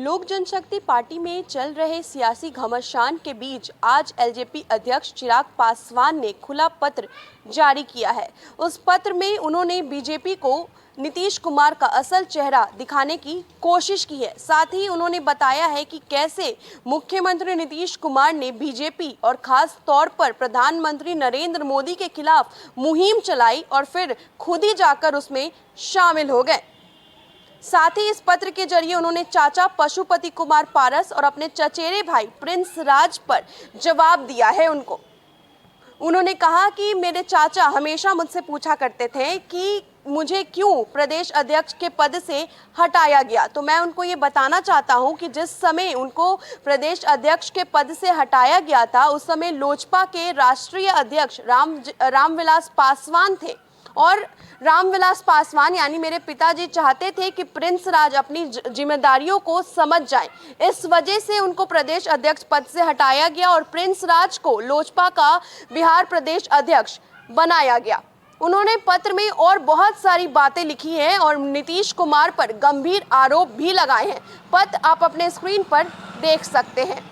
लोक जनशक्ति पार्टी में चल रहे सियासी घमासान के बीच आज एलजेपी अध्यक्ष चिराग पासवान ने खुला पत्र जारी किया है। उस पत्र में उन्होंने बीजेपी को नीतीश कुमार का असल चेहरा दिखाने की कोशिश की है। साथ ही उन्होंने बताया है कि कैसे मुख्यमंत्री नीतीश कुमार ने बीजेपी और खास तौर पर प्रधानमंत्री नरेंद्र मोदी के खिलाफ मुहिम चलाई और फिर खुद ही जाकर उसमें शामिल हो गए। साथ ही इस पत्र के जरिए उन्होंने चाचा पशुपति कुमार पारस और अपने चचेरे भाई प्रिंस राज पर जवाब दिया है। उन्होंने कहा कि मेरे चाचा हमेशा मुझसे पूछा करते थे कि मुझे क्यों प्रदेश अध्यक्ष के पद से हटाया गया, तो मैं उनको ये बताना चाहता हूं कि जिस समय उनको प्रदेश अध्यक्ष के पद से हटाया गया था उस समय लोजपा के राष्ट्रीय अध्यक्ष रामविलास पासवान थे और रामविलास पासवान यानी मेरे पिताजी चाहते थे कि प्रिंस राज अपनी जिम्मेदारियों को समझ जाएं। इस वजह से उनको प्रदेश अध्यक्ष पद से हटाया गया और प्रिंस राज को लोजपा का बिहार प्रदेश अध्यक्ष बनाया गया। उन्होंने पत्र में और बहुत सारी बातें लिखी हैं और नीतीश कुमार पर गंभीर आरोप भी लगाए हैं। पत्र आप अपने स्क्रीन पर देख सकते हैं।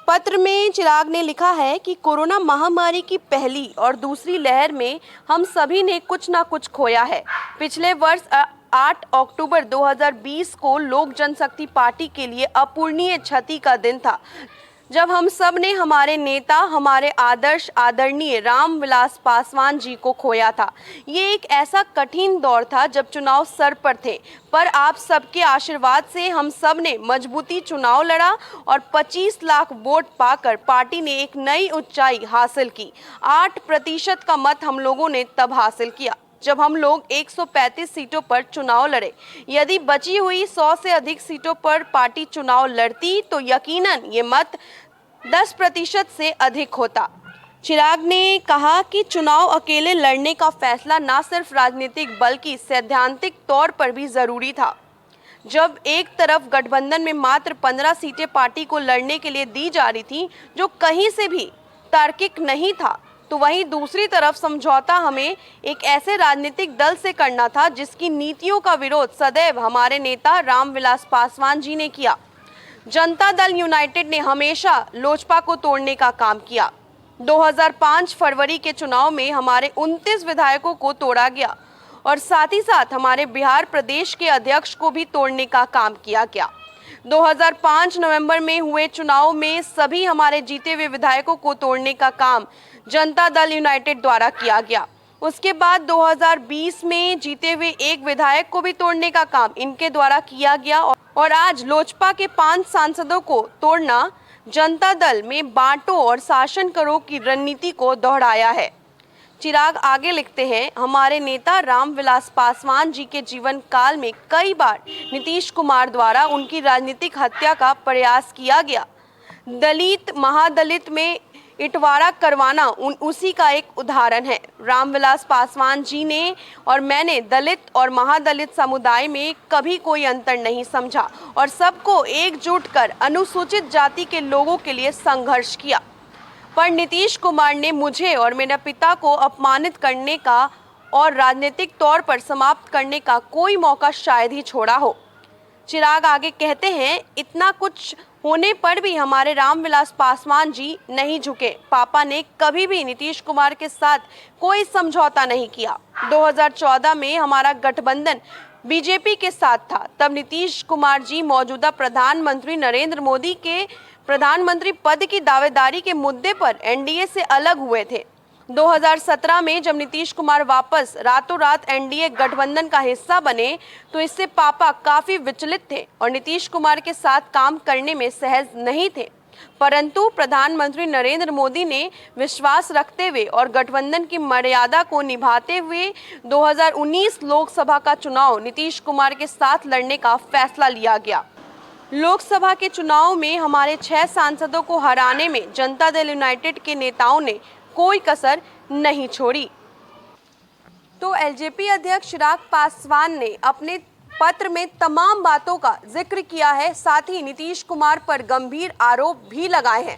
पत्र में चिराग ने लिखा है कि कोरोना महामारी की पहली और दूसरी लहर में हम सभी ने कुछ ना कुछ खोया है। पिछले वर्ष 8 अक्टूबर 2020 को लोक जनशक्ति पार्टी के लिए अपूरणीय क्षति का दिन था, जब हम सब ने हमारे नेता, हमारे आदर्श आदरणीय रामविलास पासवान जी को खोया था। ये एक ऐसा कठिन दौर था जब चुनाव सर पर थे, पर आप सबके आशीर्वाद से हम सब ने मजबूती चुनाव लड़ा और 25 लाख वोट पाकर पार्टी ने एक नई ऊंचाई हासिल की। 8% का मत हम लोगों ने तब हासिल किया जब हम लोग 135 सीटों पर चुनाव लड़े। यदि बची हुई 100 से अधिक सीटों पर पार्टी चुनाव लड़ती तो यकीनन ये मत 10% से अधिक होता। चिराग ने कहा कि चुनाव अकेले लड़ने का फैसला न सिर्फ राजनीतिक बल्कि सैद्धांतिक तौर पर भी जरूरी था। जब एक तरफ गठबंधन में मात्र 15 सीटें पार्टी को लड़ने के लिए दी जा रही थी, जो कहीं से भी तार्किक नहीं था, तो वहीं दूसरी तरफ समझौता हमें एक ऐसे राजनीतिक दल से करना था जिसकी नीतियों का विरोध सदैव हमारे नेता रामविलास पासवान जी ने किया। जनता दल यूनाइटेड ने हमेशा लोजपा को तोड़ने का काम किया। 2005 फरवरी के चुनाव में हमारे 29 विधायकों को तोड़ा गया और साथ ही साथ हमारे बिहार प्रदेश के अध्यक्ष को भी तोड़ने का काम किया गया। 2005 नवंबर में हुए चुनाव में सभी हमारे जीते हुए विधायकों को तोड़ने का काम जनता दल यूनाइटेड द्वारा किया गया। उसके बाद 2020 में जीते हुए एक विधायक को भी तोड़ने का काम इनके द्वारा किया गया और आज लोजपा के 5 सांसदों को तोड़ना जनता दल में बांटो और शासन करो की रणनीति को दोहराया है। चिराग आगे लिखते हैं, हमारे नेता रामविलास पासवान जी के जीवन काल में कई बार नीतीश कुमार द्वारा उनकी राजनीतिक हत्या का प्रयास किया गया। दलित महादलित में बंटवारा करवाना उसी का एक उदाहरण है। रामविलास पासवान जी ने और मैंने दलित और महादलित समुदाय में कभी कोई अंतर नहीं समझा और सबको एकजुट कर अनुसूचित जाति के लोगों के लिए संघर्ष किया। पर नीतीश कुमार ने मुझे और मेरे पिता को अपमानित करने का और राजनीतिक तौर पर समाप्त करने का कोई मौका शायद ही छोड़ा हो। चिराग आगे कहते हैं, इतना कुछ होने पर भी हमारे रामविलास पासवान जी नहीं झुके। पापा ने कभी भी नीतीश कुमार के साथ कोई समझौता नहीं किया। 2014 में हमारा गठबंधन बीजेपी के साथ था, तब नीतीश कुमार जी मौजूदा प्रधानमंत्री नरेंद्र मोदी के प्रधानमंत्री पद की दावेदारी के मुद्दे पर एनडीए से अलग हुए थे। 2017 में जब नीतीश कुमार वापस रातों रात एनडीए गठबंधन का हिस्सा बने तो इससे पापा काफी विचलित थे और नीतीश कुमार के साथ काम करने में सहज नहीं थे, परंतु प्रधानमंत्री नरेंद्र मोदी ने विश्वास रखते हुए और गठबंधन की मर्यादा को निभाते हुए 2019 लोकसभा का चुनाव नीतीश कुमार के साथ लड़ने का फैसला लिया गया। लोकसभा के चुनाव में हमारे 6 सांसदों को हराने में जनता दल यूनाइटेड के नेताओं ने कोई कसर नहीं छोड़ी। तो एलजेपी अध्यक्ष चिराग पासवान ने अपने पत्र में तमाम बातों का जिक्र किया है, साथ ही नीतीश कुमार पर गंभीर आरोप भी लगाए हैं।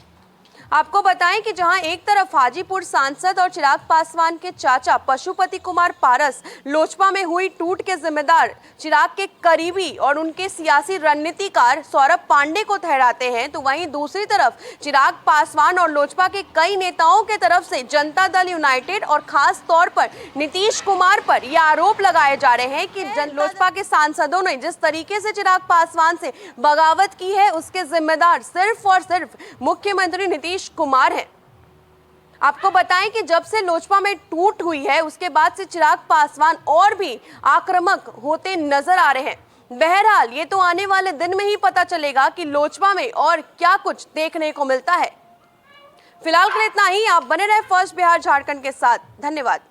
आपको बताएं कि जहां एक तरफ हाजीपुर सांसद और चिराग पासवान के चाचा पशुपति कुमार पारस लोजपा में हुई टूट के जिम्मेदार चिराग के करीबी और उनके सियासी रणनीतिकार सौरभ पांडे को ठहराते हैं, तो वहीं दूसरी तरफ चिराग पासवान और लोजपा के कई नेताओं के तरफ से जनता दल यूनाइटेड और खास तौर पर नीतीश कुमार पर यह आरोप लगाए जा रहे हैं कि लोजपा के सांसदों ने जिस तरीके से चिराग पासवान से बगावत की है उसके जिम्मेदार सिर्फ और सिर्फ मुख्यमंत्री नीतीश कुमार है। आपको बताएं कि जब से लोजपा में टूट हुई है उसके बाद से चिराग पासवान और भी आक्रामक होते नजर आ रहे हैं। बहरहाल ये तो आने वाले दिन में ही पता चलेगा कि लोजपा में और क्या कुछ देखने को मिलता है। फिलहाल के लिए इतना ही। आप बने रहे फर्स्ट बिहार झारखंड के साथ। धन्यवाद।